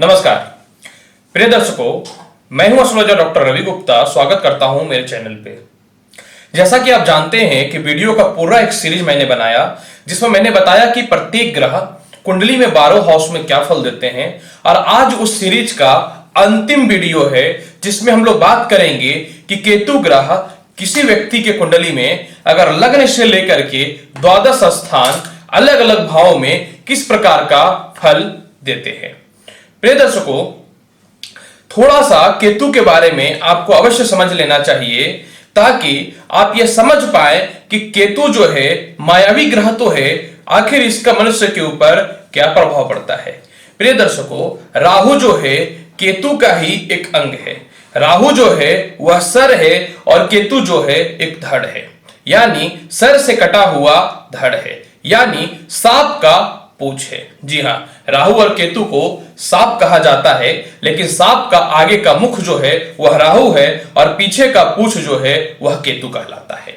नमस्कार प्रिय दर्शकों, मैं हूं एस्ट्रोलॉजर डॉक्टर रवि गुप्ता। स्वागत करता हूं मेरे चैनल पे। जैसा कि आप जानते हैं कि वीडियो का पूरा एक सीरीज मैंने बनाया जिसमें मैंने बताया कि प्रत्येक ग्रह कुंडली में 12 हाउस में क्या फल देते हैं, और आज उस सीरीज का अंतिम वीडियो है जिसमें हम लोग बात करेंगे कि केतु ग्रह किसी व्यक्ति के कुंडली में अगर लग्न से लेकर के द्वादश स्थान अलग अलग भावों में किस प्रकार का फल देते हैं। प्रिय दर्शकों, थोड़ा सा केतु के बारे में आपको अवश्य समझ लेना चाहिए ताकि आप यह समझ पाए कि केतु जो है मायावी ग्रह तो है, आखिर इसका मनुष्य के ऊपर क्या प्रभाव पड़ता है। प्रिय दर्शकों, राहु जो है केतु का ही एक अंग है। राहु जो है वह सर है और केतु जो है एक धड़ है, यानी सर से कटा हुआ धड़ है, यानी सांप का पूंछ है। जी हां, राहु और केतु को सांप कहा जाता है, लेकिन सांप का आगे का मुख जो है वह राहु है और पीछे का पूंछ जो है वह केतु कहलाता है।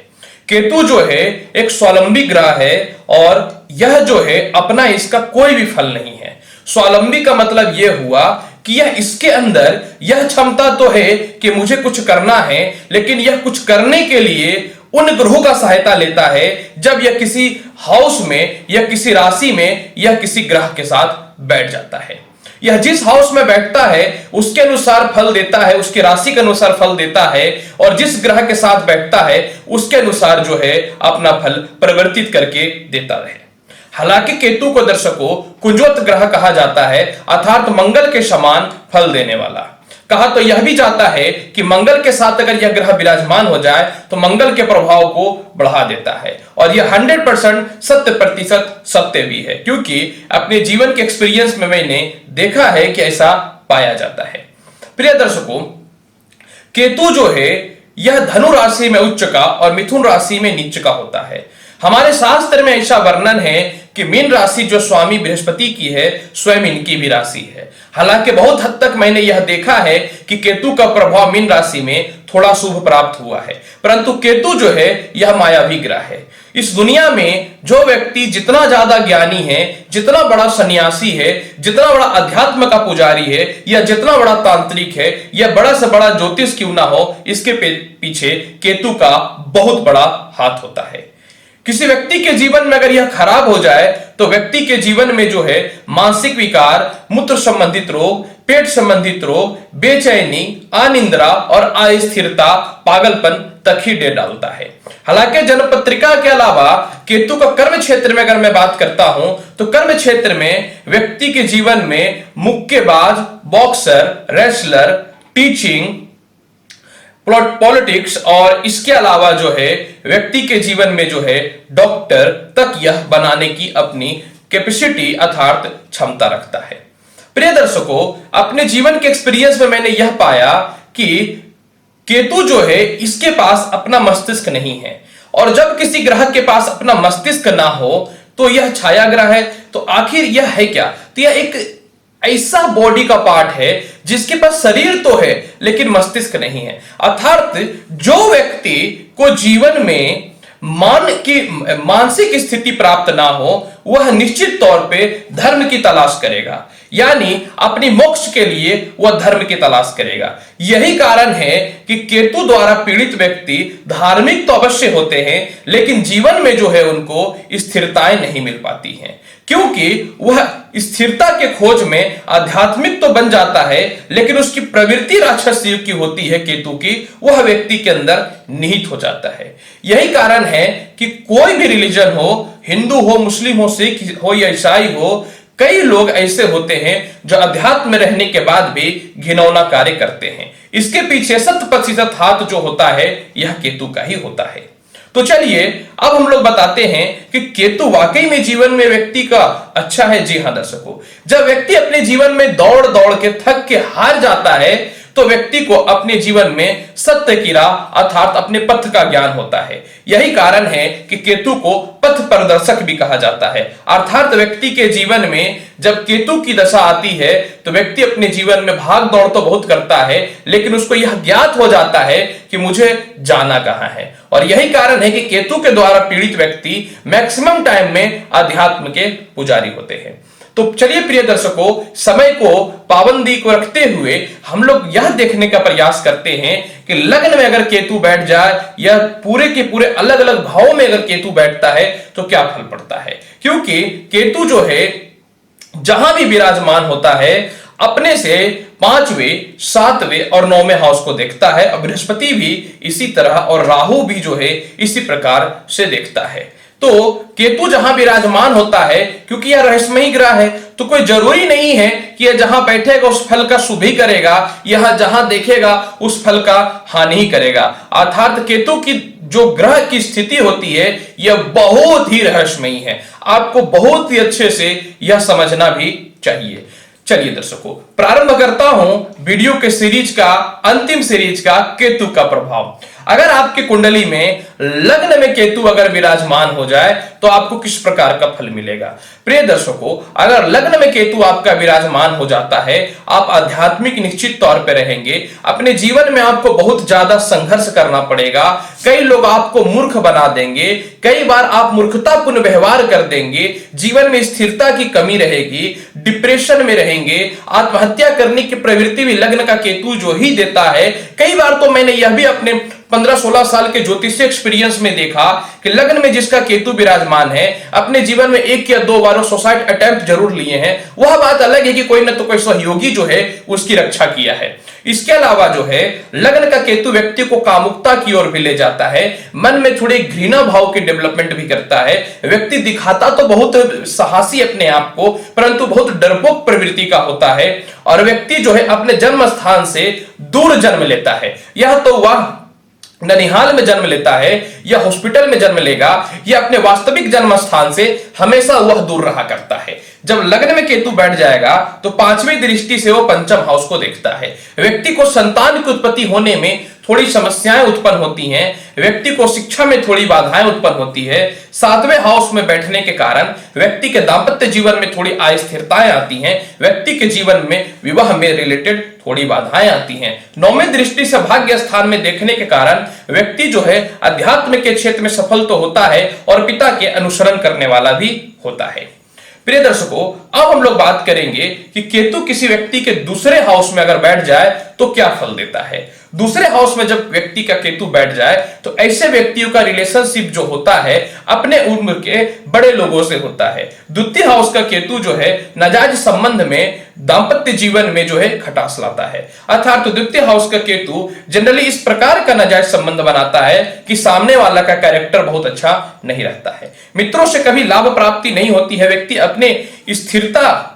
केतु जो है एक स्वावलंबी ग्रह है और यह जो है अपना इसका कोई भी फल नहीं है। स्वावलंबी का मतलब यह हुआ कि यह इसके अंदर यह क्षमता तो है कि मुझे कुछ करना है, लेकिन यह कुछ करने के लिए उन ग्रहों का सहायता लेता है जब यह किसी हाउस में या किसी राशि में या किसी ग्रह के साथ बैठ जाता है। यह जिस हाउस में बैठता है उसके अनुसार फल देता है, उसकी राशि के अनुसार फल देता है, और जिस ग्रह के साथ बैठता है उसके अनुसार जो है अपना फल परिवर्तित करके देता है। हालांकि केतु को दर्शकों कुंजवत ग्रह कहा जाता है, अर्थात मंगल के समान फल देने वाला। कहा तो यह भी जाता है कि मंगल के साथ अगर यह ग्रह विराजमान हो जाए तो मंगल के प्रभाव को बढ़ा देता है, और यह 100% सत्य भी है, क्योंकि अपने जीवन के एक्सपीरियंस में मैंने देखा है कि ऐसा पाया जाता है। प्रिय दर्शकों, केतु जो है यह धनु राशि में उच्च का और मिथुन राशि में नीच का होता है। हमारे शास्त्र में ऐसा वर्णन है कि मीन राशि जो स्वामी बृहस्पति की है स्वयं इनकी भी राशि है। हालांकि बहुत हद तक मैंने यह देखा है कि केतु का प्रभाव मीन राशि में थोड़ा शुभ प्राप्त हुआ है, परंतु केतु जो है यह मायावी ग्रह है। इस दुनिया में जो व्यक्ति जितना ज्यादा ज्ञानी है, जितना बड़ा सन्यासी है, जितना बड़ा अध्यात्म का पुजारी है, या जितना बड़ा तांत्रिक है, या बड़ा से बड़ा ज्योतिष क्यों ना हो, इसके पीछे केतु का बहुत बड़ा हाथ होता है। किसी व्यक्ति के जीवन में अगर यह खराब हो जाए तो व्यक्ति के जीवन में जो है मानसिक विकार, मूत्र संबंधित रोग, पेट संबंधित रोग, बेचैनी, अनिद्रा और अस्थिरता, पागलपन तक ही दे डालता है। हालांकि जन्मपत्रिका के अलावा केतु का कर्म क्षेत्र में अगर मैं बात करता हूं तो कर्म क्षेत्र में व्यक्ति के जीवन में मुक्केबाज, बॉक्सर, रेसलर, टीचिंग, पॉलिटिक्स और इसके अलावा जो है व्यक्ति के जीवन में जो है डॉक्टर तक यह बनाने की अपनी कैपेसिटी अर्थात क्षमता रखता है। प्रिय दर्शकों, अपने जीवन के एक्सपीरियंस में मैंने यह पाया कि केतु जो है इसके पास अपना मस्तिष्क नहीं है, और जब किसी ग्रह के पास अपना मस्तिष्क ना हो तो यह छाया ग्रह है। तो आखिर यह है क्या? तो यह एक ऐसा बॉडी का पार्ट है जिसके पास शरीर तो है लेकिन मस्तिष्क नहीं है। अर्थात जो व्यक्ति को जीवन में मानसिक स्थिति प्राप्त ना हो वह निश्चित तौर पे धर्म की तलाश करेगा, यानी अपनी मोक्ष के लिए वह धर्म की तलाश करेगा। यही कारण है कि केतु द्वारा पीड़ित व्यक्ति धार्मिक तो अवश्य होते हैं, लेकिन जीवन में जो है उनको स्थिरताएं नहीं मिल पाती हैं, क्योंकि वह स्थिरता के खोज में आध्यात्मिक तो बन जाता है, लेकिन उसकी प्रवृत्ति राक्षस की होती है केतु की, वह व्यक्ति के अंदर निहित हो जाता है। यही कारण है कि कोई भी रिलीजन हो, हिंदू हो, मुस्लिम हो, सिख हो या ईसाई हो, कई लोग ऐसे होते हैं जो अध्यात्म में रहने के बाद भी घिनौना कार्य करते हैं। इसके पीछे 100% हाथ जो होता है यह केतु का ही होता है। तो चलिए अब हम लोग बताते हैं कि केतु वाकई में जीवन में व्यक्ति का अच्छा है। जी हां दर्शकों, जब व्यक्ति अपने जीवन में दौड़ दौड़ के थक के हार जाता है तो व्यक्ति को अपने जीवन में सत्य की राह अर्थात अपने पथ का ज्ञान होता है। यही कारण है कि केतु को पथ प्रदर्शक भी कहा जाता है। अर्थात व्यक्ति के जीवन में जब केतु की दशा आती है तो व्यक्ति अपने जीवन में भाग दौड़ तो बहुत करता है, लेकिन उसको यह ज्ञात हो जाता है कि मुझे जाना कहां है। और यही कारण है कि केतु के द्वारा पीड़ित व्यक्ति मैक्सिमम टाइम में अध्यात्म के पुजारी होते हैं। तो चलिए प्रिय दर्शकों, समय को पाबंदी को रखते हुए हम लोग यह देखने का प्रयास करते हैं कि लग्न में अगर केतु बैठ जाए या पूरे के पूरे अलग अलग भावों में अगर केतु बैठता है तो क्या फल पड़ता है। क्योंकि केतु जो है जहां भी विराजमान होता है अपने से 5वें, 7वें और 9वें हाउस को देखता है, और बृहस्पति भी इसी तरह और राहु भी जो है इसी प्रकार से देखता है। तो केतु जहां विराजमान होता है, क्योंकि यह रहस्यमयी ग्रह है, तो कोई जरूरी नहीं है कि यह जहां बैठेगा उस फल का शुभ ही करेगा, यह जहां देखेगा उस फल का हानि ही करेगा। अर्थात केतु की जो ग्रह की स्थिति होती है यह बहुत ही रहस्यमयी है, आपको बहुत ही अच्छे से यह समझना भी चाहिए। चलिए दर्शकों, प्रारंभ करता हूं वीडियो के सीरीज का, अंतिम सीरीज का, केतु का प्रभाव। अगर आपकी कुंडली में लग्न में केतु अगर विराजमान हो जाए तो आपको किस प्रकार का फल मिलेगा। प्रिय दर्शकों, अगर लग्न में केतु आपका विराजमान हो जाता है, आप आध्यात्मिक निश्चित तौर पर रहेंगे, अपने जीवन में आपको बहुत ज्यादा संघर्ष करना पड़ेगा, कई लोग आपको मूर्ख बना देंगे, कई बार आप मूर्खतापूर्ण व्यवहार कर देंगे, जीवन में स्थिरता की कमी रहेगी, डिप्रेशन में रहेंगे, आत्महत्या करने की प्रवृत्ति भी लग्न का केतु जो ही देता है। कई बार तो मैंने यह भी अपने 15-16 साल के ज्योतिषीय एक्सपीरियंस में देखा कि लग्न में जिसका केतु विराजमान है अपने जीवन में 1 या 2 बार सुसाइड अटेम्प्ट जरूर लिए हैं। वह बात अलग है कि कोई न तो कोई सहयोगी जो है उसकी रक्षा किया है। इसके अलावा जो है लग्न का केतु व्यक्ति को कामुकता की ओर भी ले जाता है, मन में थोड़ी घृणा भाव की डेवलपमेंट भी करता है। व्यक्ति दिखाता तो बहुत साहसी अपने आप को, परंतु बहुत डरपोक प्रवृत्ति का होता है, और व्यक्ति जो है अपने जन्म स्थान से दूर जन्म लेता है। यह तो वह ननिहाल में जन्म लेता है या हॉस्पिटल में जन्म लेगा, या अपने वास्तविक जन्म स्थान से हमेशा वह दूर रहा करता है। जब लग्न में केतु बैठ जाएगा तो 5वीं दृष्टि से वो पंचम हाउस को देखता है। व्यक्ति को संतान की उत्पत्ति होने में थोड़ी समस्याएं उत्पन्न होती हैं, व्यक्ति को शिक्षा में थोड़ी बाधाएं उत्पन्न होती है। 7वें हाउस में बैठने के कारण व्यक्ति के दाम्पत्य जीवन में थोड़ी अस्थिरताएं आती हैं, व्यक्ति के जीवन में विवाह में रिलेटेड थोड़ी बाधाएं आती हैं। 9वें दृष्टि से भाग्य स्थान में देखने के कारण व्यक्ति जो है अध्यात्म के क्षेत्र में सफल तो होता है और पिता के अनुसरण करने वाला भी होता है। प्रिय दर्शकों, अब हम लोग बात करेंगे कि केतु किसी व्यक्ति के दूसरे हाउस में अगर बैठ जाए तो क्या फल देता है। दूसरे हाउस में जब व्यक्ति का केतु बैठ जाए तो ऐसे व्यक्तियों का रिलेशनशिप जो होता है अपने उम्र के बड़े लोगों से होता है। द्वितीय हाउस का केतु जो है नाजायज संबंध में, दाम्पत्य जीवन में जो है खटास लाता है। अर्थात द्वितीय हाउस का केतु जनरली इस प्रकार का नाजायज संबंध बनाता है कि सामने वाला का कैरेक्टर बहुत अच्छा नहीं रहता है, मित्रों से कभी लाभ प्राप्ति नहीं होती है, व्यक्ति अपने स्थिरता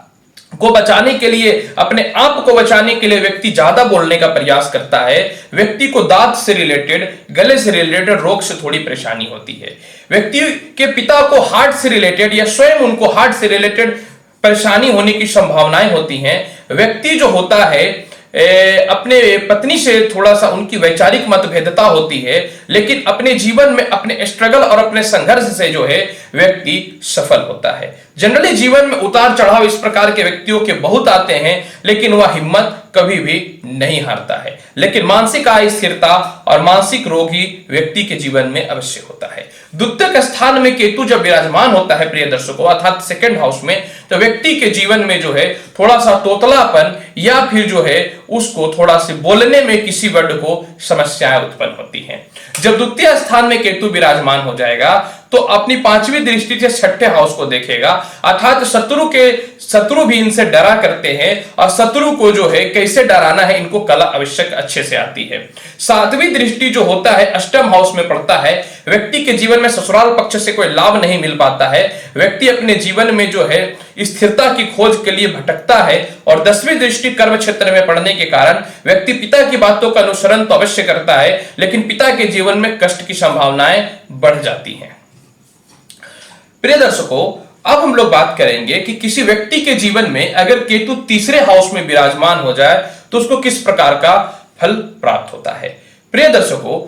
को बचाने के लिए, अपने आप को बचाने के लिए व्यक्ति ज्यादा बोलने का प्रयास करता है। व्यक्ति को दांत से रिलेटेड, गले से रिलेटेड रोग से थोड़ी परेशानी होती है। व्यक्ति के पिता को हार्ट से रिलेटेड या स्वयं उनको हार्ट से रिलेटेड परेशानी होने की संभावनाएं होती हैं। व्यक्ति जो होता है अपने पत्नी से थोड़ा सा उनकी वैचारिक मतभेदता होती है, लेकिन अपने जीवन में अपने स्ट्रगल और अपने संघर्ष से जो है व्यक्ति सफल होता है। जनरली जीवन में उतार चढ़ाव इस प्रकार के व्यक्तियों के बहुत आते हैं, लेकिन वह हिम्मत कभी भी नहीं हारता है। लेकिन मानसिक अस्थिरता और मानसिक रोग ही व्यक्ति के जीवन में अवश्य होता है। द्वितीयक स्थान में केतु जब विराजमान होता है प्रिय दर्शकों, अर्थात सेकंड हाउस में, तो व्यक्ति के जीवन में जो है थोड़ा सा तोतलापन या फिर जो है उसको थोड़ा सा बोलने में किसी वर्ड को समस्याएं उत्पन्न होती हैं। जब द्वितीय स्थान में केतु विराजमान हो जाएगा तो अपनी 5वीं दृष्टि से 6ठे हाउस को देखेगा, अर्थात शत्रु भी इनसे डरा करते हैं, और शत्रु को जो है कैसे डराना है इनको कला आवश्यक अच्छे से आती है। 7वीं दृष्टि जो होता है अष्टम हाउस में पड़ता है। व्यक्ति के जीवन में ससुराल पक्ष से कोई लाभ नहीं मिल पाता है, व्यक्ति अपने जीवन में जो है स्थिरता की खोज के लिए भटकता है, और 10वीं दृष्टि कर्म क्षेत्र में पड़ने के कारण व्यक्ति पिता की बातों का अनुसरण तो अवश्य करता है, लेकिन पिता के जीवन में कष्ट की संभावनाएं बढ़ जाती हैं। प्रिय दर्शकों, अब हम लोग बात करेंगे कि किसी व्यक्ति के जीवन में अगर केतु तीसरे हाउस में विराजमान हो जाए तो उसको किस प्रकार का फल प्राप्त होता है। प्रिय दर्शकों,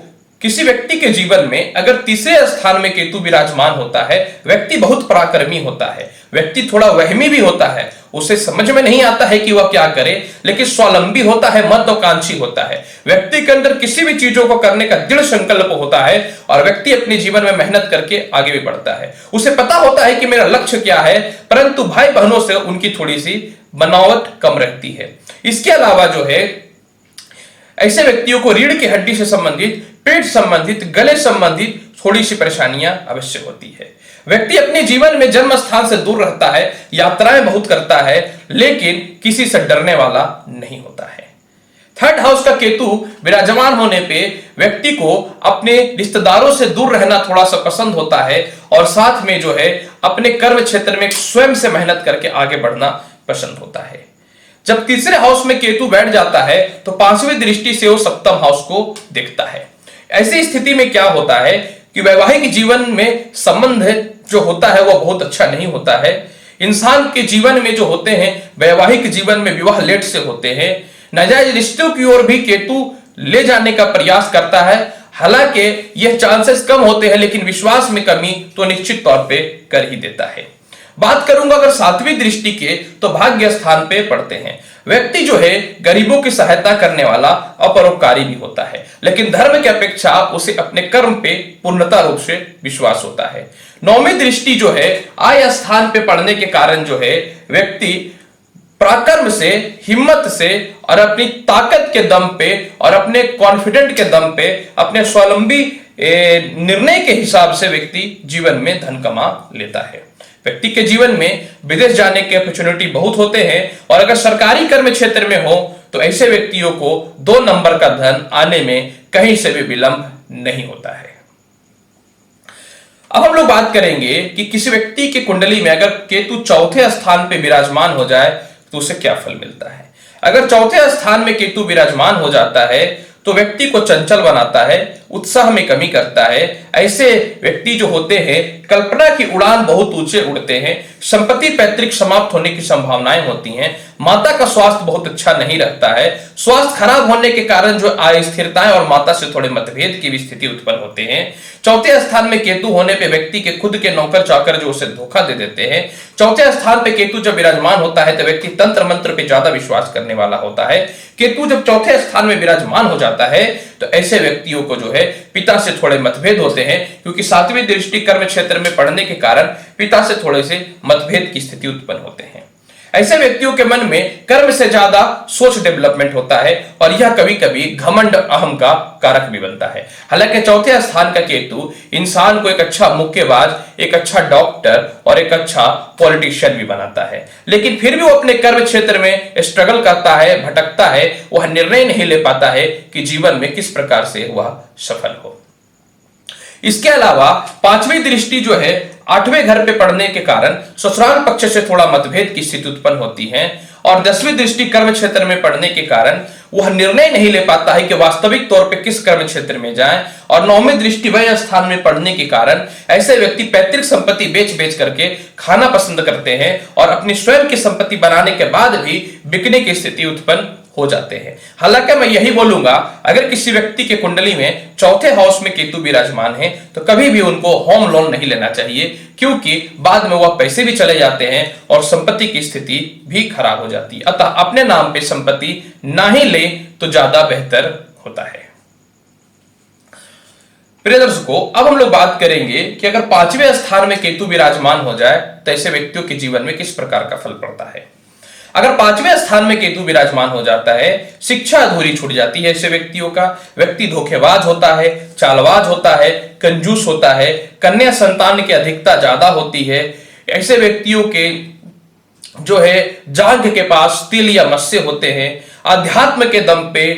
किसी व्यक्ति के जीवन में अगर तीसरे स्थान में केतु विराजमान होता है, व्यक्ति बहुत पराक्रमी होता है, व्यक्ति थोड़ा वहमी भी होता है, उसे समझ में नहीं आता है कि वह क्या करे, लेकिन स्वावलंबी होता है, महत्वाकांक्षी होता है। व्यक्ति के अंदर किसी भी चीजों को करने का दृढ़ संकल्प होता है और व्यक्ति अपने जीवन में मेहनत करके आगे भी बढ़ता है। उसे पता होता है कि मेरा लक्ष्य क्या है, परंतु भाई बहनों से उनकी थोड़ी सी बनावट कम रहती है। इसके अलावा जो है ऐसे व्यक्तियों को रीढ़ की हड्डी से संबंधित, पेट संबंधित, गले संबंधित थोड़ी सी परेशानियां अवश्य होती है। व्यक्ति अपने जीवन में जन्म स्थान से दूर रहता है, यात्राएं बहुत करता है, लेकिन किसी से डरने वाला नहीं होता है। थर्ड हाउस का केतु विराजमान होने पे व्यक्ति को अपने रिश्तेदारों से दूर रहना थोड़ा सा पसंद होता है और साथ में जो है अपने कर्म क्षेत्र में स्वयं से मेहनत करके आगे बढ़ना पसंद होता है। जब तीसरे हाउस में केतु बैठ जाता है तो पांचवी दृष्टि से वो सप्तम हाउस को देखता है। ऐसी स्थिति में क्या होता है कि वैवाहिक जीवन में संबंध जो होता है वह बहुत अच्छा नहीं होता है। इंसान के जीवन में जो होते हैं, वैवाहिक जीवन में विवाह लेट से होते हैं। नाजायज रिश्तों की ओर भी केतु ले जाने का प्रयास करता है। हालांकि यह चांसेस कम होते हैं, लेकिन विश्वास में कमी तो निश्चित तौर पे कर ही देता है। बात करूंगा अगर सातवीं दृष्टि के, तो भाग्य स्थान पे पड़ते हैं। व्यक्ति जो है गरीबों की सहायता करने वाला, अपरोपकारी भी होता है, लेकिन धर्म की अपेक्षा उसे अपने कर्म पे पूर्णता रूप से विश्वास होता है। नौवीं दृष्टि जो है आय स्थान पे पड़ने के कारण जो है व्यक्ति पराक्रम से, हिम्मत से और अपनी ताकत के दम पे और अपने कॉन्फिडेंट के दम पे, अपने स्वावलंबी निर्णय के हिसाब से व्यक्ति जीवन में धन कमा लेता है। व्यक्ति के जीवन में विदेश जाने के अपॉर्चुनिटी बहुत होते हैं और अगर सरकारी कर्म क्षेत्र में हो तो ऐसे व्यक्तियों को 2 नंबर का धन आने में कहीं से भी विलंब नहीं होता है। अब हम लोग बात करेंगे कि किसी व्यक्ति की कुंडली में अगर केतु चौथे स्थान पे विराजमान हो जाए तो उसे क्या फल मिलता है। अगर चौथे स्थान में केतु विराजमान हो जाता है तो व्यक्ति को चंचल बनाता है, उत्साह में कमी करता है। ऐसे व्यक्ति जो होते हैं कल्पना की उड़ान बहुत ऊंचे उड़ते हैं। संपत्ति पैतृक समाप्त होने की संभावनाएं होती हैं। माता का स्वास्थ्य बहुत अच्छा नहीं रहता है। स्वास्थ्य खराब होने के कारण जो अस्थिरताएं और माता से थोड़े मतभेद की भी स्थिति उत्पन्न होते हैं। चौथे स्थान में केतु होने पे व्यक्ति के खुद के नौकर चाकर जो उसे धोखा दे देते हैं। चौथे स्थान पे केतु जब विराजमान होता है तो व्यक्ति तंत्र मंत्र पे ज्यादा विश्वास करने वाला होता है। केतु जब चौथे स्थान में विराजमान हो जाता है तो ऐसे व्यक्तियों को जो है पिता से थोड़े मतभेद होते हैं, क्योंकि सातवीं दृष्टि कर्म क्षेत्र में पड़ने के कारण पिता से थोड़े से मतभेद की स्थिति उत्पन्न होते हैं। ऐसे व्यक्तियों के मन में कर्म से ज्यादा सोच डेवलपमेंट होता है और यह कभी कभी घमंड अहम का कारक भी बनता है। हालांकि चौथे स्थान का केतु इंसान को एक अच्छा मुक्केबाज, एक अच्छा डॉक्टर और एक अच्छा पॉलिटिशियन भी बनाता है, लेकिन फिर भी वो अपने कर्म क्षेत्र में स्ट्रगल करता है, भटकता है। वह निर्णय नहीं ले पाता है कि जीवन में किस प्रकार से वह सफल हो। इसके अलावा पांचवी दृष्टि जो है 8वें घर पे पड़ने के कारण ससुराल पक्ष से थोड़ा मतभेद की स्थिति उत्पन्न होती है और 10वीं दृष्टि कर्म क्षेत्र में पड़ने के कारण वह निर्णय नहीं ले पाता है कि वास्तविक तौर पे किस कर्म क्षेत्र में जाए। और 9वीं दृष्टि वह स्थान में पड़ने के कारण ऐसे व्यक्ति पैतृक संपत्ति बेच बेच करके खाना पसंद करते हैं और अपनी स्वयं की संपत्ति बनाने के बाद भी बिकने की स्थिति उत्पन्न हो जाते हैं। हालांकि मैं यही बोलूंगा, अगर किसी व्यक्ति के कुंडली में चौथे हाउस में केतु विराजमान है तो कभी भी उनको होम लोन नहीं लेना चाहिए, क्योंकि बाद में वह पैसे भी चले जाते हैं और संपत्ति की स्थिति भी खराब हो जाती है। अतः अपने नाम पे संपत्ति ना ही ले तो ज्यादा बेहतर होता है। प्रिय दर्शकों, अब हम लोग बात करेंगे कि अगर 5वें स्थान में केतु विराजमान हो जाए तो ऐसे व्यक्तियों के जीवन में किस प्रकार का फल पड़ता है। अगर 5वें स्थान में केतु विराजमान हो जाता है, शिक्षा अधूरी छूट जाती है। ऐसे व्यक्तियों का व्यक्ति धोखेबाज होता है, चालबाज होता है, कंजूस होता है, कन्या संतान की अधिकता ज्यादा होती है। ऐसे व्यक्तियों के जो है जांघ के पास तिल या मस्से होते हैं। अध्यात्म के दम पे,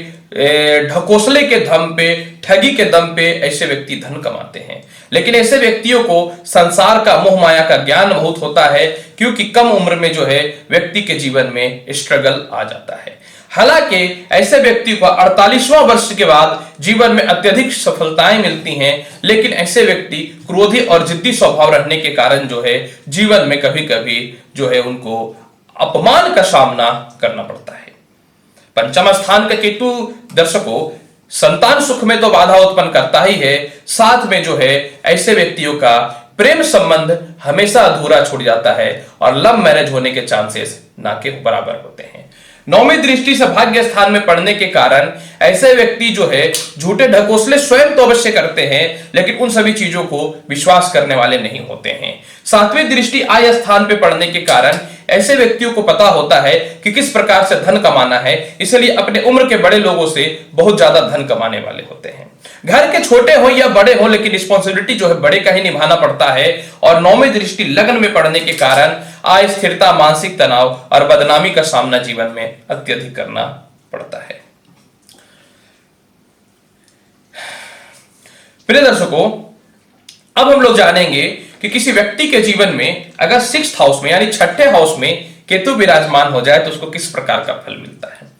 ढकोसले के दम पे, ठगी के दम पे ऐसे व्यक्ति धन कमाते हैं। लेकिन ऐसे व्यक्तियों को संसार का मोह माया का ज्ञान बहुत होता है, क्योंकि कम उम्र में जो है व्यक्ति के जीवन में स्ट्रगल आ जाता है। हालांकि ऐसे व्यक्ति को 48वां वर्ष के बाद जीवन में अत्यधिक सफलताएं मिलती हैं, लेकिन ऐसे व्यक्ति क्रोधी और जिद्दी स्वभाव रहने के कारण जो है जीवन में कभी कभी जो है उनको अपमान का सामना करना पड़ता है। पंचम स्थान का केतु दर्शकों संतान सुख में तो बाधा उत्पन्न करता ही है, साथ में जो है ऐसे व्यक्तियों का प्रेम संबंध हमेशा अधूरा छूट जाता है और लव मैरिज होने के चांसेस ना के बराबर होते हैं। नौवीं दृष्टि से भाग्य स्थान में पड़ने के कारण ऐसे व्यक्ति जो है झूठे ढकोसले स्वयं तो अवश्य करते हैं, लेकिन उन सभी चीजों को विश्वास करने वाले नहीं होते हैं। सातवीं दृष्टि आय स्थान पे पड़ने के कारण ऐसे व्यक्तियों को पता होता है कि किस प्रकार से धन कमाना है, इसलिए अपने उम्र के बड़े लोगों से बहुत ज्यादा धन कमाने वाले होते हैं। घर के छोटे हो या बड़े हो, लेकिन रिस्पॉन्सिबिलिटी जो है बड़े का ही निभाना पड़ता है। और नौवीं दृष्टि लग्न में पड़ने के कारण अस्थिरता, मानसिक तनाव और बदनामी का सामना जीवन में अत्यधिक करना पड़ता है। प्रिय दर्शकों, अब हम लोग जानेंगे कि किसी व्यक्ति के जीवन में अगर 6th हाउस में यानी छठे हाउस में केतु विराजमान हो जाए तो उसको किस प्रकार का फल मिलता है।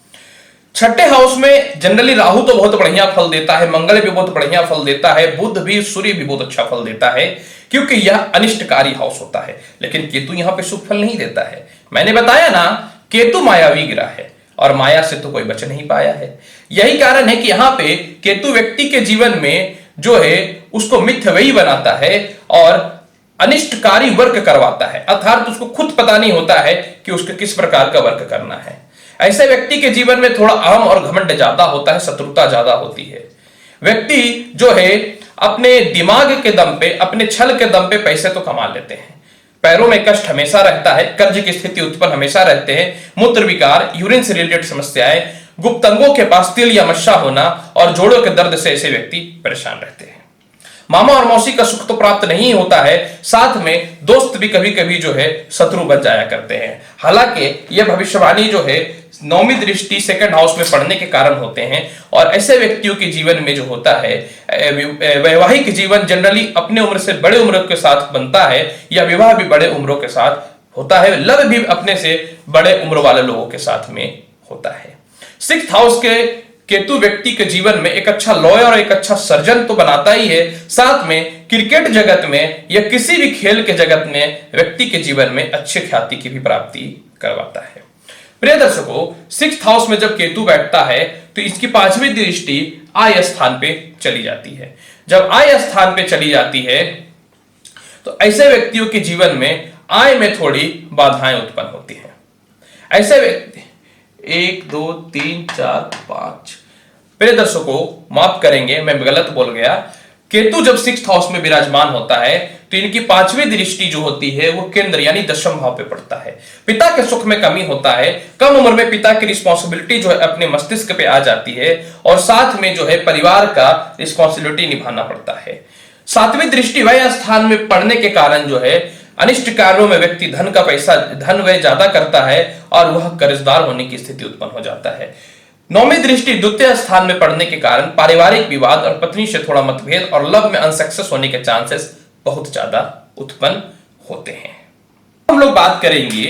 छठे हाउस में जनरली राहु तो बहुत बढ़िया फल देता है, मंगल भी बहुत बढ़िया फल देता है, बुध भी, सूर्य भी बहुत अच्छा फल देता है, क्योंकि यह अनिष्टकारी हाउस होता है। लेकिन केतु यहां पे शुभ फल नहीं देता है। मैंने बताया ना, केतु मायावी ग्रह है और माया से तो कोई बच नहीं पाया है। यही कारण है कि यहां पे केतु व्यक्ति के जीवन में जो है उसको मिथ्यवयी बनाता है और अनिष्टकारी वर्क करवाता है, अर्थात उसको खुद पता नहीं होता है कि उसको किस प्रकार का वर्क करना है। ऐसे व्यक्ति के जीवन में थोड़ा अहम और घमंड ज्यादा होता है, शत्रुता ज्यादा होती है। व्यक्ति जो है अपने दिमाग के दम पे, अपने छल के दम पे पैसे तो कमा लेते हैं, पैरों में कष्ट हमेशा रहता है, कर्ज की स्थिति उत्पन्न हमेशा रहते हैं, मूत्र विकार, यूरिन से रिलेटेड समस्याएं, गुप्त अंगों के पास तिल या मस्सा होना और जोड़ों के दर्द से ऐसे व्यक्ति परेशान रहते हैं। मामा और मौसी का सुख तो प्राप्त नहीं होता है, साथ में दोस्त भी कभी कभी जो है शत्रु बन जाया करते हैं। हालांकि यह भविष्यवाणी जो है नौवीं दृष्टि 2nd हाउस में पड़ने के कारण होते हैं। और ऐसे व्यक्तियों के जीवन में जो होता है वैवाहिक जीवन जनरली अपने उम्र से बड़े उम्र के साथ बनता है या विवाह भी बड़े उम्रों के साथ होता है, लव भी अपने से बड़े उम्र वाले लोगों के साथ में होता है। 6th हाउस के केतु व्यक्ति के जीवन में एक अच्छा लॉयर और एक अच्छा सर्जन तो बनाता ही है, साथ में क्रिकेट जगत में या किसी भी खेल के जगत में व्यक्ति के जीवन में अच्छी ख्याति की भी प्राप्ति करवाता है। प्रिय दर्शकों, 6th हाउस में जब केतु बैठता है तो इसकी 5वीं दृष्टि आय स्थान पे चली जाती है। जब आय स्थान पे चली जाती है तो ऐसे व्यक्तियों के जीवन में आय में थोड़ी बाधाएं उत्पन्न होती हैं। ऐसे व्यक्ति 1 2 3 4 5, प्रिय दर्शकों माफ करेंगे मैं गलत बोल गया। केतु जब 6th हाउस में विराजमान होता है तो इनकी 5वीं दृष्टि जो होती है वो केंद्र यानी 10वें भाव पे पड़ता है। पिता के सुख में कमी होता है, कम उम्र में पिता की रिस्पॉन्सिबिलिटी जो है अपने मस्तिष्क पे आ जाती है और साथ में जो है परिवार का रिस्पॉन्सिबिलिटी निभाना पड़ता है। 7वीं दृष्टि व्यय स्थान में पड़ने के कारण जो है अनिष्ट कार्यों में व्यक्ति धन व्यय ज्यादा करता है और वह कर्जदार होने की स्थिति उत्पन्न हो जाता है। 9वीं दृष्टि द्वितीय स्थान में पड़ने के कारण पारिवारिक विवाद और पत्नी से थोड़ा मतभेद और लव में अनसक्सेस होने के चांसेस बहुत ज्यादा उत्पन्न होते हैं। हम लोग बात करेंगे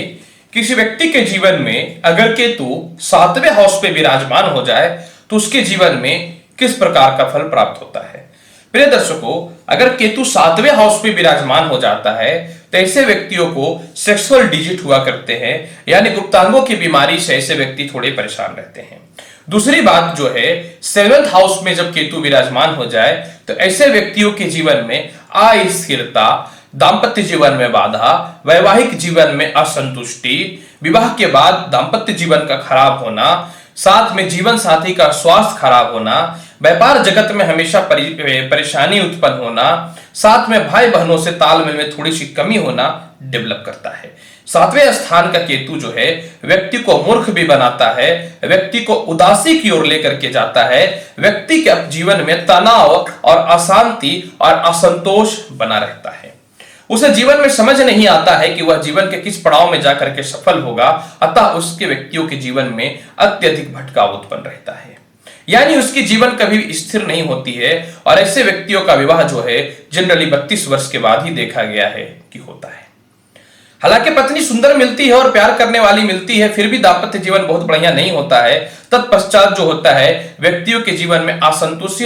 किसी व्यक्ति के जीवन में अगर केतु 7वें हाउस पे विराजमान हो जाए तो उसके जीवन में किस प्रकार का फल प्राप्त होता है। प्रिय दर्शकों, अगर केतु 7वें हाउस पे विराजमान हो जाता है तो ऐसे व्यक्तियों को सेक्सुअल डिजीट हुआ करते हैं, यानी गुप्तांगों की बीमारी से ऐसे व्यक्ति थोड़े परेशान रहते हैं। दूसरी बात जो है 7th हाउस में जब केतु विराजमान हो जाए तो ऐसे व्यक्तियों के जीवन में अस्थिरता, दाम्पत्य जीवन में बाधा, वैवाहिक जीवन में असंतुष्टि, विवाह के बाद दाम्पत्य जीवन का खराब होना, साथ में जीवन साथी का स्वास्थ्य खराब होना, व्यापार जगत में हमेशा परेशानी उत्पन्न होना, साथ में भाई बहनों से तालमेल में थोड़ी सी कमी होना डेवलप करता है। 7वें स्थान का केतु जो है व्यक्ति को मूर्ख भी बनाता है, व्यक्ति को उदासी की ओर लेकर के जाता है, व्यक्ति के जीवन में तनाव और अशांति और असंतोष बना रहता है। उसे जीवन में समझ नहीं आता है कि वह जीवन के किस पड़ाव में जाकर के सफल होगा, अतः उसके व्यक्तियों के जीवन में अत्यधिक भटकाव उत्पन्न रहता है, यानी उसकी जीवन कभी स्थिर नहीं होती है। और ऐसे व्यक्तियों का विवाह जो है जनरली 32 वर्ष के बाद ही देखा गया है कि होता है। हालांकि पत्नी सुंदर मिलती है और प्यार करने वाली मिलती है, फिर भी दाम्पत्य जीवन बहुत बढ़िया नहीं होता है। तत्पश्चात जो होता है व्यक्तियों के जीवन में असंतोष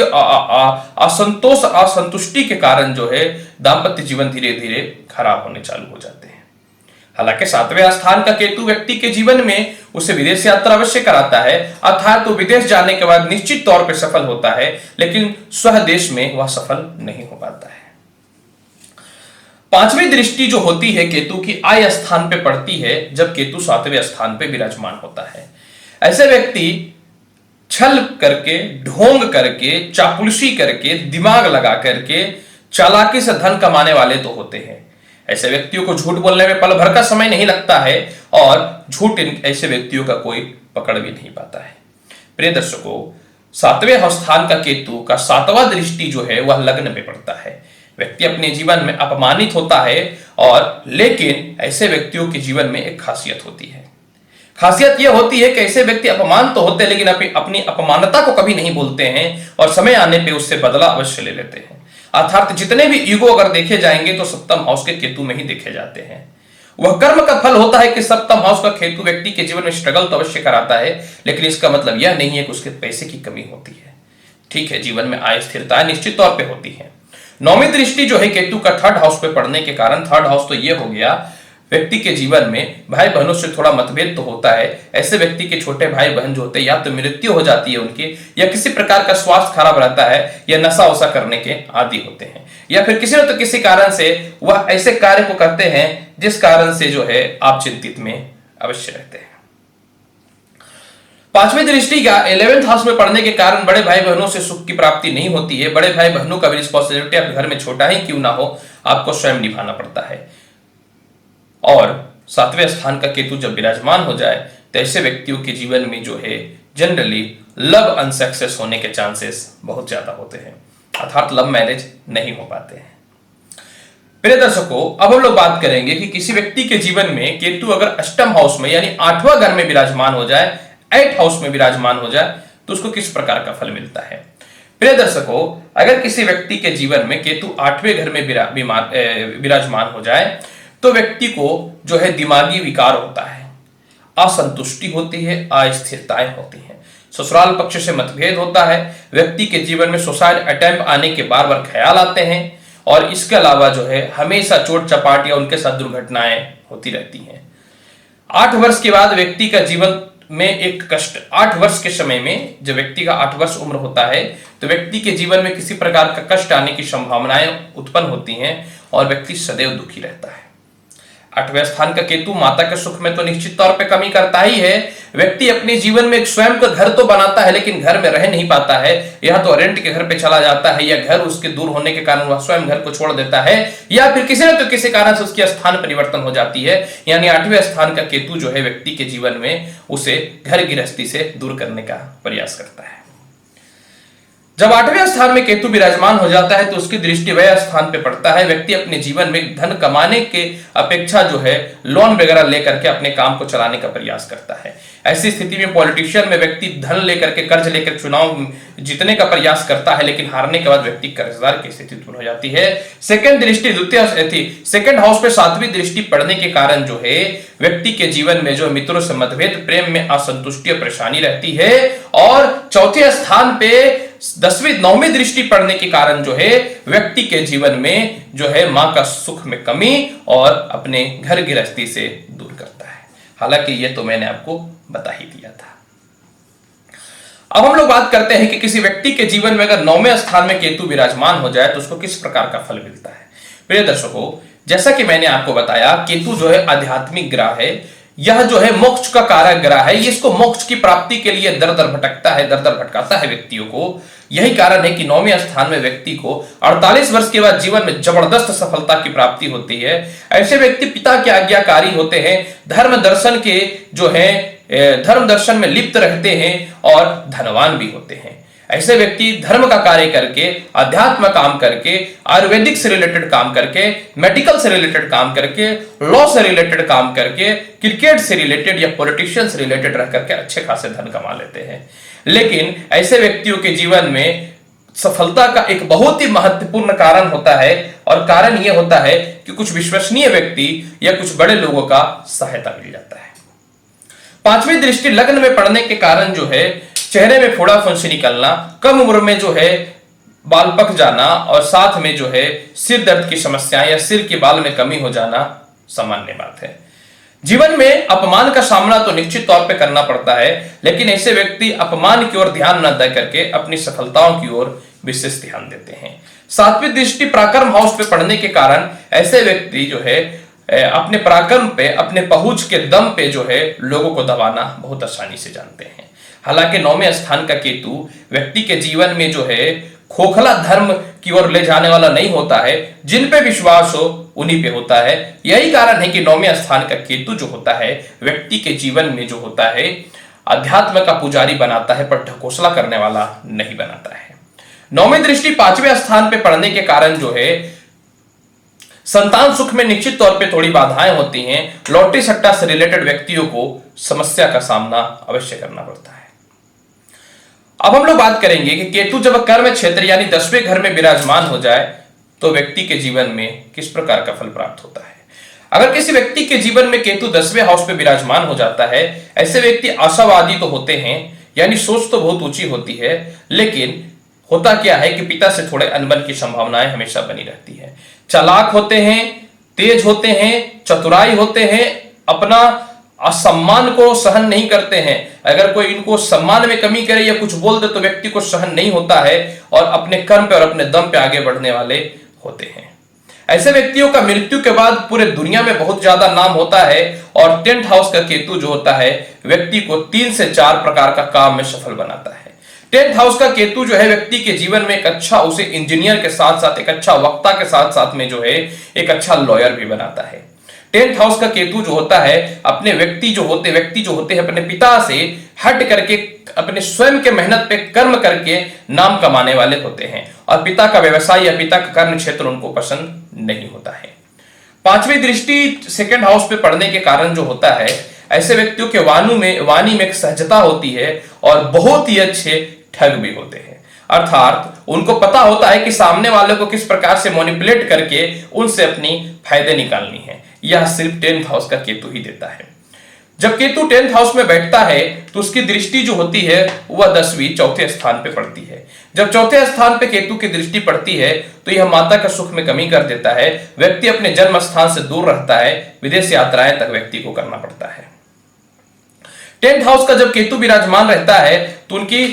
असंतुष्टि के कारण जो है दाम्पत्य जीवन धीरे धीरे खराब होने चालू हो जाते हैं। हालांकि 7वें स्थान का केतु व्यक्ति के जीवन में उसे विदेश यात्रा अवश्य कराता है, अर्थात तो विदेश जाने के बाद निश्चित तौर पर सफल होता है, लेकिन स्वदेश में वह सफल नहीं हो पाता है। पांचवी दृष्टि जो होती है केतु की आय स्थान पे पड़ती है जब केतु 7वें स्थान पे विराजमान होता है। ऐसे व्यक्ति छल करके, ढोंग करके, चापलूसी करके, दिमाग लगा करके, चालाकी से धन कमाने वाले तो होते हैं। ऐसे व्यक्तियों को झूठ बोलने में पल भर का समय नहीं लगता है और झूठ ऐसे व्यक्तियों का कोई पकड़ भी नहीं पाता है। प्रिय दर्शकों, 7वें स्थान का केतु का 7वां दृष्टि जो है वह लग्न पे पड़ता है। व्यक्ति अपने जीवन में अपमानित होता है और लेकिन ऐसे व्यक्तियों के जीवन में एक खासियत होती है। खासियत यह होती है कि ऐसे व्यक्ति अपमान तो होते हैं लेकिन अपनी अपमानता को कभी नहीं भूलते हैं और समय आने पे उससे बदला अवश्य ले लेते हैं। अर्थात जितने भी ईगो अगर देखे जाएंगे तो सप्तम हाउस के केतु में ही देखे जाते हैं। वह कर्म का फल होता है कि सप्तम हाउस का केतु व्यक्ति के जीवन में स्ट्रगल तो अवश्य कराता है, लेकिन इसका मतलब यह नहीं है कि उसके पैसे की कमी होती है। ठीक है, जीवन में आय स्थिरता निश्चित तौर पर होती है। 9वीं दृष्टि जो है केतु का 3rd हाउस पे पड़ने के कारण, 3rd हाउस तो यह हो गया व्यक्ति के जीवन में भाई बहनों से थोड़ा मतभेद तो होता है। ऐसे व्यक्ति के छोटे भाई बहन जो होते हैं या तो मृत्यु हो जाती है उनकी, या किसी प्रकार का स्वास्थ्य खराब रहता है, या नशा वशा करने के आदी होते हैं, या फिर किसी न तो किसी कारण से वह ऐसे कार्य को करते हैं जिस कारण से जो है आप चिंतित में अवश्य रहते हैं। 5वीं दृष्टि का 11th हाउस में पड़ने के कारण बड़े भाई बहनों से सुख की प्राप्ति नहीं होती है। बड़े भाई बहनों का भी रिस्पॉन्सिबिलिटी आप घर में छोटा ही क्यों ना हो आपको स्वयं निभाना पड़ता है। और 7वें स्थान का केतु जब विराजमान हो जाए तो ऐसे व्यक्तियों के जीवन में जो है जनरली लव अनसक्सेस होने के चांसेस बहुत ज्यादा होते हैं, अर्थात लव मैरिज नहीं हो पाते हैं। प्रिय दर्शकों, अब हम लोग बात करेंगे कि किसी व्यक्ति के जीवन में केतु अगर अष्टम हाउस में यानी 8वां घर में विराजमान हो जाए, 8th हाउस में विराजमान हो जाए तो उसको किस प्रकार का फल मिलता है। प्रिय दर्शकों, अगर किसी व्यक्ति के जीवन में केतु 8वें घर में विराजमान हो जाए तो व्यक्ति को जो है दिमागी विकार होता है, असंतुष्टि होती है, अस्थिरताएं होती हैं, ससुराल पक्ष से मतभेद होता है, व्यक्ति के जीवन में सुसाइड अटेम्प्ट आने के बार बार ख्याल आते हैं और इसके अलावा जो है हमेशा चोट चपाट या उनके साथ दुर्घटनाएं होती रहती हैं। 8 वर्ष के बाद व्यक्ति का जीवन में एक कष्ट, 8 वर्ष के समय में जब व्यक्ति का 8 वर्ष उम्र होता है तो व्यक्ति के जीवन में किसी प्रकार का कष्ट आने की संभावनाएं उत्पन्न होती हैं और व्यक्ति सदैव दुखी रहता है। 8वें स्थान का केतु माता के सुख में तो निश्चित तौर पे कमी करता ही है। व्यक्ति अपने जीवन में एक स्वयं का घर तो बनाता है लेकिन घर में रह नहीं पाता है, या तो रेंट के घर पे चला जाता है, या घर उसके दूर होने के कारण वह स्वयं घर को छोड़ देता है, या फिर किसी न तो किसी कारण से उसकी स्थान परिवर्तन हो जाती है। यानी 8वें स्थान का केतु जो है व्यक्ति के जीवन में उसे घर गृहस्थी से दूर करने का प्रयास करता है। जब 8वें स्थान में केतु विराजमान हो जाता है तो उसकी दृष्टि वह स्थान पे पड़ता है। व्यक्ति अपने जीवन में धन कमाने के अपेक्षा जो है लोन वगैरह लेकर के अपने काम को चलाने का प्रयास करता है। ऐसी स्थिति में पॉलिटिशियन में व्यक्ति धन लेकर के, कर्ज लेकर चुनाव जीतने का प्रयास करता है, लेकिन हारने के बाद व्यक्ति कर्जदार की स्थिति उत्पन्न हो जाती है। सेकंड दृष्टि सेकंड हाउस पे 7वीं दृष्टि पड़ने के कारण जो है व्यक्ति के जीवन में जो मित्रों से मतभेद, प्रेम में असंतुष्टि और परेशानी रहती है। और चौथे स्थान पे 9वीं दृष्टि पड़ने के कारण जो है व्यक्ति के जीवन में जो है मां का सुख में कमी और अपने घर गृहस्थी से दूर करता है। हालांकि ये तो मैंने आपको बता ही दिया था। अब हम लोग बात करते हैं कि किसी व्यक्ति के जीवन में अगर 9वें स्थान में केतु विराजमान हो जाए तो उसको किस प्रकार का फल मिलता है। प्रिय दर्शकों, जैसा कि मैंने आपको बताया, केतु जो है आध्यात्मिक ग्रह है, यह जो है मोक्ष का कारक ग्रह है। ये इसको मोक्ष की प्राप्ति के लिए दर दर भटकता है, दर दर भटकाता है व्यक्तियों को। यही कारण है कि 9वें स्थान में व्यक्ति को 48 वर्ष के बाद जीवन में जबरदस्त सफलता की प्राप्ति होती है। ऐसे व्यक्ति पिता के आज्ञाकारी होते हैं, धर्म दर्शन के जो है धर्म दर्शन में लिप्त रहते हैं और धनवान भी होते हैं। ऐसे व्यक्ति धर्म का कार्य करके, अध्यात्म काम करके, आयुर्वेदिक से रिलेटेड काम करके, मेडिकल से रिलेटेड काम करके, लॉ से रिलेटेड काम करके, क्रिकेट से रिलेटेड या पॉलिटिशियन से रिलेटेड रह करके अच्छे खासे धन कमा लेते हैं। लेकिन ऐसे व्यक्तियों के जीवन में सफलता का एक बहुत ही महत्वपूर्ण कारण होता है, और कारण यह होता है कि कुछ विश्वसनीय व्यक्ति या कुछ बड़े लोगों का सहायता मिल जाता है। 5वीं दृष्टि लग्न में पड़ने के कारण जो है चेहरे में फोड़ा फुंसी निकलना, कम उम्र में जो है बाल पक जाना, और साथ में जो है सिर दर्द की समस्याएं या सिर के बाल में कमी हो जाना सामान्य बात है। जीवन में अपमान का सामना तो निश्चित तौर पे करना पड़ता है, लेकिन ऐसे व्यक्ति अपमान की ओर ध्यान न दे करके अपनी सफलताओं की ओर विशेष ध्यान देते हैं। सातवीं दृष्टि पराक्रम हाउस पे पड़ने के कारण ऐसे व्यक्ति जो है अपने पराक्रम पे, अपने पहुंच के दम पे जो है लोगों को दबाना बहुत आसानी से जानते हैं। हालांकि 9वें स्थान का केतु व्यक्ति के जीवन में जो है खोखला धर्म की ओर ले जाने वाला नहीं होता है। जिन पे विश्वास हो उन्हीं पे होता है। यही कारण है कि 9वें स्थान का केतु जो होता है व्यक्ति के जीवन में जो होता है अध्यात्म का पुजारी बनाता है, पर ढकोसला करने वाला नहीं बनाता है। 9वीं दृष्टि 5वें स्थान पे पड़ने के कारण जो है संतान सुख में निश्चित तौर पे थोड़ी बाधाएं होती हैं। लॉटरी सट्टा से रिलेटेड व्यक्तियों को समस्या का सामना अवश्य करना पड़ता है। अब हम लोग बात करेंगे कि केतु जब कर्म क्षेत्र यानी 10वें घर में विराजमान हो जाए तो व्यक्ति के जीवन में किस प्रकार का फल प्राप्त होता है। अगर किसी व्यक्ति के जीवन में केतु 10वें हाउस पे विराजमान हो जाता है, ऐसे व्यक्ति आशावादी तो होते हैं, यानी सोच तो बहुत ऊंची होती है, लेकिन होता क्या है कि पिता से थोड़े अनबन की संभावनाएं हमेशा बनी रहती है। चालाक होते हैं, तेज होते हैं, चतुराई होते हैं, अपना असम्मान को सहन नहीं करते हैं। अगर कोई इनको सम्मान में कमी करे या कुछ बोल दे तो व्यक्ति को सहन नहीं होता है और अपने कर्म पे और अपने दम पे आगे बढ़ने वाले होते हैं। ऐसे व्यक्तियों का मृत्यु के बाद पूरे दुनिया में बहुत ज्यादा नाम होता है। और 10th हाउस का केतु जो होता है व्यक्ति को 3 से 4 प्रकार का काम में सफल बनाता है। 10th हाउस का केतु जो है व्यक्ति के जीवन में एक अच्छा, उसे इंजीनियर के साथ साथ एक अच्छा वक्ता के साथ साथ में जो है एक अच्छा लॉयर भी बनाता है। 10th हाउस का केतु जो होता है अपने व्यक्ति जो होते हैं अपने पिता से हट करके अपने स्वयं के मेहनत पे कर्म करके नाम कमाने वाले होते हैं और पिता का व्यवसाय या पिता का कर्म क्षेत्र उनको पसंद नहीं होता है। 5वीं दृष्टि 2nd हाउस पे पड़ने के कारण जो होता है ऐसे व्यक्तियों के वाणी में एक सहजता होती है और बहुत ही अच्छे ठग भी होते हैं। अर्थात उनको पता होता है कि सामने वाले को किस प्रकार से मैनिपुलेट करके उनसे अपनी फायदे निकालनी है। यह सिर्फ 10th हाउस का केतु ही देता है। जब केतु 10th हाउस में बैठता है तो उसकी दृष्टि जो होती है वह 10वीं चौथे स्थान पे पड़ती है। जब चौथे स्थान पे केतु की दृष्टि पड़ती है तो यह माता का सुख में कमी कर देता है। व्यक्ति अपने जन्म स्थान से दूर रहता है, विदेश यात्राएं तक व्यक्ति को करना पड़ता है। 10th हाउस का जब केतु विराजमान रहता है तो उनकी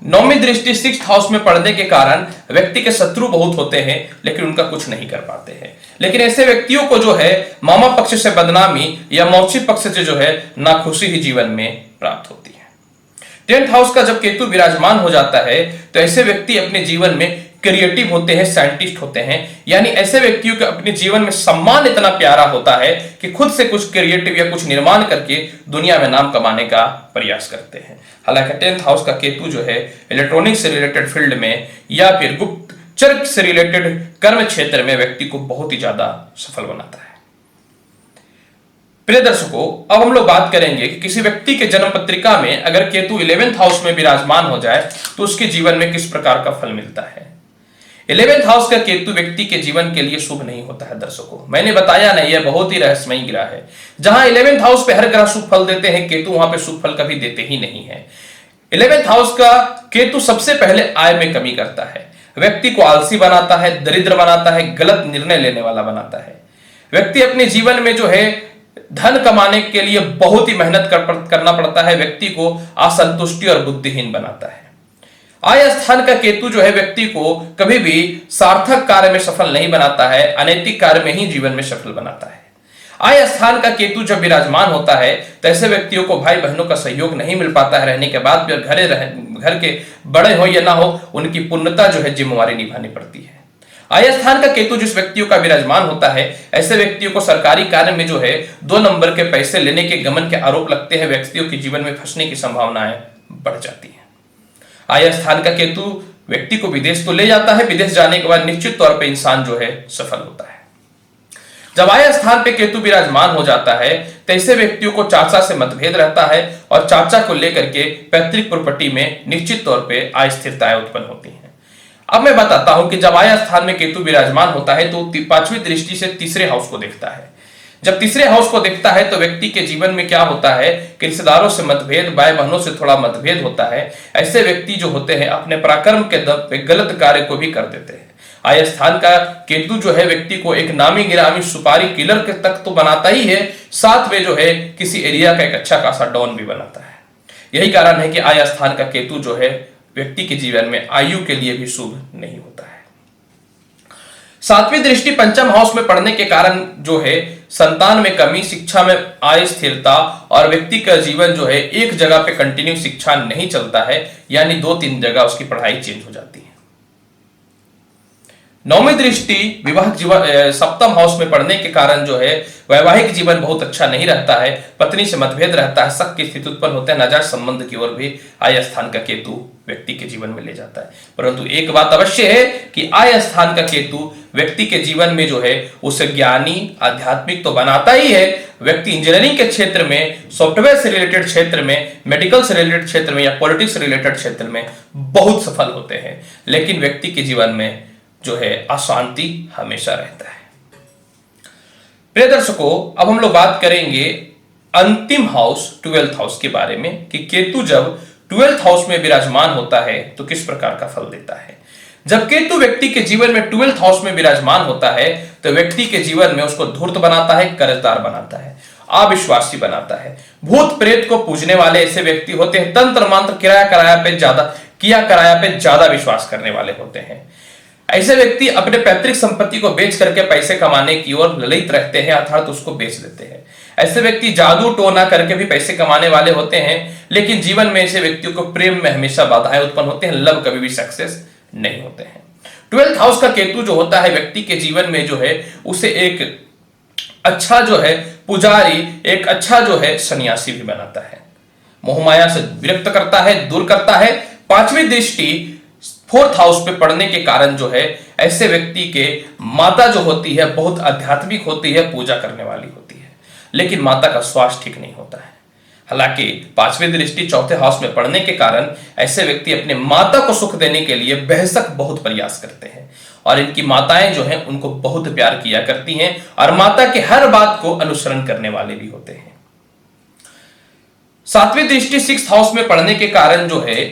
9वीं दृष्टि 6th हाउस में पड़ने के कारण व्यक्ति के शत्रु बहुत होते हैं लेकिन उनका कुछ नहीं कर पाते हैं। लेकिन ऐसे व्यक्तियों को जो है मामा पक्ष से बदनामी या मौसी पक्ष से जो है नाखुशी ही जीवन में प्राप्त होती है। 10th हाउस का जब केतु विराजमान हो जाता है तो ऐसे व्यक्ति अपने जीवन में क्रिएटिव होते हैं, साइंटिस्ट होते हैं, यानी ऐसे व्यक्तियों के अपने जीवन में सम्मान इतना प्यारा होता है कि खुद से कुछ क्रिएटिव या कुछ निर्माण करके दुनिया में नाम कमाने का प्रयास करते हैं। हालांकि 10th हाउस का केतु जो है इलेक्ट्रॉनिक्स से रिलेटेड फील्ड में या फिर गुप्तचर से रिलेटेड कर्म क्षेत्र में व्यक्ति को बहुत ही ज्यादा सफल बनाता है। प्रिय दर्शकों, अब हम लोग बात करेंगे कि किसी व्यक्ति के जन्म पत्रिका में अगर केतु 11th हाउस में विराजमान हो जाए तो उसके जीवन में किस प्रकार का फल मिलता है। 11th हाउस का केतु व्यक्ति के जीवन के लिए शुभ नहीं होता है। दर्शकों, मैंने बताया नहीं, यह बहुत ही रहस्यमयी ग्रह है। जहां 11th हाउस पे हर ग्रह शुभ फल देते हैं, केतु वहां पे शुभ फल कभी देते ही नहीं है। 11th हाउस का केतु सबसे पहले आय में कमी करता है, व्यक्ति को आलसी बनाता है, दरिद्र बनाता है, गलत निर्णय लेने वाला बनाता है। व्यक्ति अपने जीवन में जो है धन कमाने के लिए बहुत ही मेहनत करना पड़ता है, व्यक्ति को असंतुष्टि और बुद्धिहीन बनाता है। आय स्थान का केतु जो है व्यक्ति को कभी भी सार्थक कार्य में सफल नहीं बनाता है, अनैतिक कार्य में ही जीवन में सफल बनाता है। आय स्थान का केतु जब विराजमान होता है तो ऐसे व्यक्तियों को भाई बहनों का सहयोग नहीं मिल पाता है, रहने के बाद भी घर के बड़े हो या ना हो उनकी पूर्णता जो है जिम्मेवारी निभानी पड़ती है। आय स्थान का केतु जिस व्यक्तियों का विराजमान होता है ऐसे व्यक्तियों को सरकारी कार्य में जो है 2 नंबर के पैसे लेने के गमन के आरोप लगते हैं, व्यक्तियों के जीवन में फंसने की संभावनाएं बढ़ जाती है। आय स्थान का केतु व्यक्ति को विदेश तो ले जाता है, विदेश जाने के बाद निश्चित तौर पे इंसान जो है सफल होता है। जब आय स्थान पे केतु विराजमान हो जाता है तो ऐसे व्यक्तियों को चाचा से मतभेद रहता है और चाचा को लेकर के पैतृक प्रॉपर्टी में निश्चित तौर पे अस्थिरताएं उत्पन्न होती हैं। अब मैं बताता हूं कि जब आय स्थान में केतु विराजमान होता है तो 5वीं दृष्टि से 3रे हाउस को देखता है। जब 3रे हाउस को देखता है तो व्यक्ति के जीवन में क्या होता है कि रिश्तेदारों से मतभेद, भाई बहनों से थोड़ा मतभेद होता है। ऐसे व्यक्ति जो होते हैं अपने पराक्रम के दम पे गलत कार्य को भी कर देते हैं। आय स्थान का केतु जो है व्यक्ति को एक नामी गिरामी सुपारी किलर के तक तो बनाता ही है, साथ में जो है किसी एरिया का एक अच्छा खासा डॉन भी बनाता है। यही कारण है कि आय स्थान का केतु जो है व्यक्ति के जीवन में आयु के लिए भी शुभ नहीं होता है। सातवीं दृष्टि पंचम हाउस में पड़ने के कारण जो है संतान में कमी, शिक्षा में अस्थिरता और व्यक्ति का जीवन जो है एक जगह पे कंटिन्यू शिक्षा नहीं चलता है, यानी 2-3 जगह उसकी पढ़ाई चेंज हो जाती है। नौवीं दृष्टि विवाह जीवन सप्तम हाउस में पड़ने के कारण जो है वैवाहिक जीवन बहुत अच्छा नहीं रहता है, पत्नी से मतभेद रहता है, शक की स्थिति उत्पन्न होते हैं, नाजायज संबंध की ओर भी आय स्थान का केतु व्यक्ति के जीवन में ले जाता है। परंतु एक बात अवश्य है कि आय स्थान का केतु व्यक्ति के जीवन में जो है उसे ज्ञानी, आध्यात्मिक तो बनाता ही है। व्यक्ति इंजीनियरिंग के क्षेत्र में, सॉफ्टवेयर से रिलेटेड क्षेत्र में, मेडिकल से रिलेटेड क्षेत्र में या पॉलिटिक्स से रिलेटेड क्षेत्र में बहुत सफल होते हैं, लेकिन व्यक्ति के जीवन में जो है अशांति हमेशा रहता है। प्रिय दर्शकों, अब हम लोग बात करेंगे अंतिम हाउस 12th हाउस के बारे में कि केतु जब 12th हाउस में विराजमान होता है तो किस प्रकार का फल देता है। जब केतु व्यक्ति के जीवन में 12th हाउस में विराजमान होता है तो व्यक्ति के जीवन में उसको धूर्त बनाता है, कर्जदार बनाता है, अविश्वासी बनाता है, भूत प्रेत को पूजने वाले ऐसे व्यक्ति होते हैं, तंत्र मंत्र किया कराया पे ज्यादा विश्वास करने वाले होते हैं। ऐसे व्यक्ति अपने पैतृक संपत्ति को बेच करके पैसे कमाने की ओर ललित रहते हैं, अर्थात उसको बेच देते हैं। ऐसे व्यक्ति जादू टोना करके भी पैसे कमाने वाले होते हैं, लेकिन जीवन में ऐसे व्यक्तियों को प्रेम में हमेशा बाधाएं उत्पन्न होते हैं, लव कभी भी सक्सेस नहीं होते हैं। 12th हाउस का केतु जो होता है व्यक्ति के जीवन में जो है उसे एक अच्छा जो है पुजारी, एक अच्छा जो है सन्यासी भी बनाता है, मोहमाया से विरक्त करता है, दूर करता है। 5वीं दृष्टि 4th हाउस पे पड़ने के कारण जो है ऐसे व्यक्ति के माता जो होती है बहुत आध्यात्मिक होती है, पूजा करने वाली होती है, लेकिन माता का स्वास्थ्य ठीक नहीं होता है। हालांकि 5वीं दृष्टि 4थे हाउस में पड़ने के कारण ऐसे व्यक्ति अपने माता को सुख देने के लिए बेहसक बहुत प्रयास करते हैं और इनकी माताएं जो हैं उनको बहुत प्यार किया करती हैं और माता के हर बात को अनुसरण करने वाले भी होते हैं। 7वीं दृष्टि 6th हाउस में पड़ने के कारण जो है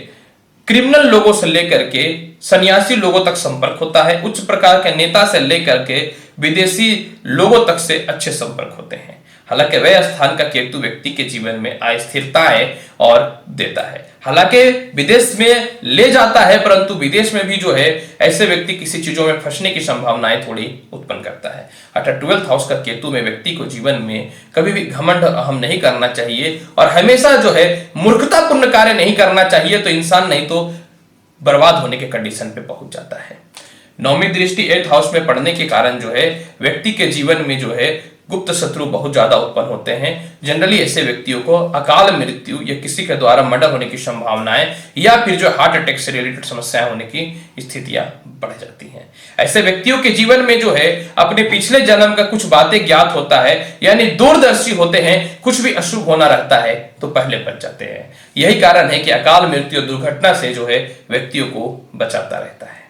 क्रिमिनल लोगों से लेकर के सन्यासी लोगों तक संपर्क होता है, उच्च प्रकार के नेता से लेकर के विदेशी लोगों तक से अच्छे संपर्क होते हैं। हालांकि वह स्थान का केतु व्यक्ति के जीवन में अस्थिरताएं और देता है, हालांकि विदेश में ले जाता है, परंतु विदेश में भी जो है ऐसे व्यक्ति किसी चीजों में फंसने की संभावनाएं थोड़ी उत्पन्न करता है। अर्थात 12th हाउस का केतु में व्यक्ति को जीवन में कभी भी घमंड अहम नहीं करना चाहिए और हमेशा जो है मूर्खतापूर्ण कार्य नहीं करना चाहिए, तो इंसान नहीं तो बर्बाद होने के कंडीशन पे पहुंच जाता है। 9वीं दृष्टि 8th हाउस में पड़ने के कारण जो है व्यक्ति के जीवन में जो है गुप्त शत्रु बहुत ज्यादा उत्पन्न होते हैं। जनरली ऐसे व्यक्तियों को अकाल मृत्यु या किसी के द्वारा मर्डर होने की संभावनाएं या फिर जो हार्ट अटैक से रिलेटेड समस्याएं होने की स्थितियां बढ़ जाती हैं। ऐसे व्यक्तियों के जीवन में जो है अपने पिछले जन्म का कुछ बातें ज्ञात होता है, यानी दूरदर्शी होते हैं, कुछ भी अशुभ होना रहता है तो पहले बच जाते हैं। यही कारण है कि अकाल मृत्यु और दुर्घटना से जो है व्यक्तियों को बचाता रहता है,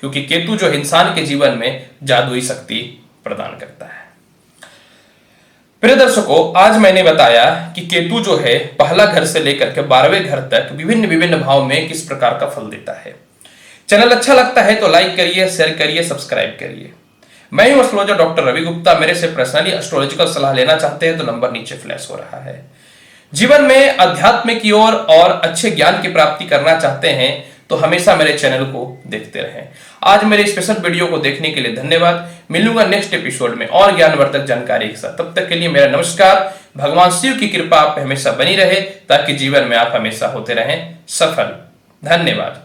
क्योंकि केतु जो इंसान के जीवन में जादुई शक्ति प्रदान करता है। प्रिय दर्शकों, आज मैंने बताया कि केतु जो है पहला घर से लेकर के 12वें घर तक विभिन्न विभिन्न भाव में किस प्रकार का फल देता है। चैनल अच्छा लगता है तो लाइक करिए, शेयर करिए, सब्सक्राइब करिए। मैं हूं एस्ट्रोलॉजर डॉक्टर रवि गुप्ता। मेरे से पर्सनली एस्ट्रोलॉजिकल सलाह लेना चाहते हैं तो नंबर नीचे फ्लैश हो रहा है। जीवन में अध्यात्म की ओर और अच्छे ज्ञान की प्राप्ति करना चाहते हैं तो हमेशा मेरे चैनल को देखते रहें। आज मेरे स्पेशल वीडियो को देखने के लिए धन्यवाद। मिलूंगा नेक्स्ट एपिसोड में और ज्ञानवर्धक जानकारी के साथ। तब तक के लिए मेरा नमस्कार। भगवान शिव की कृपा आप पे हमेशा बनी रहे ताकि जीवन में आप हमेशा होते रहें सफल। धन्यवाद।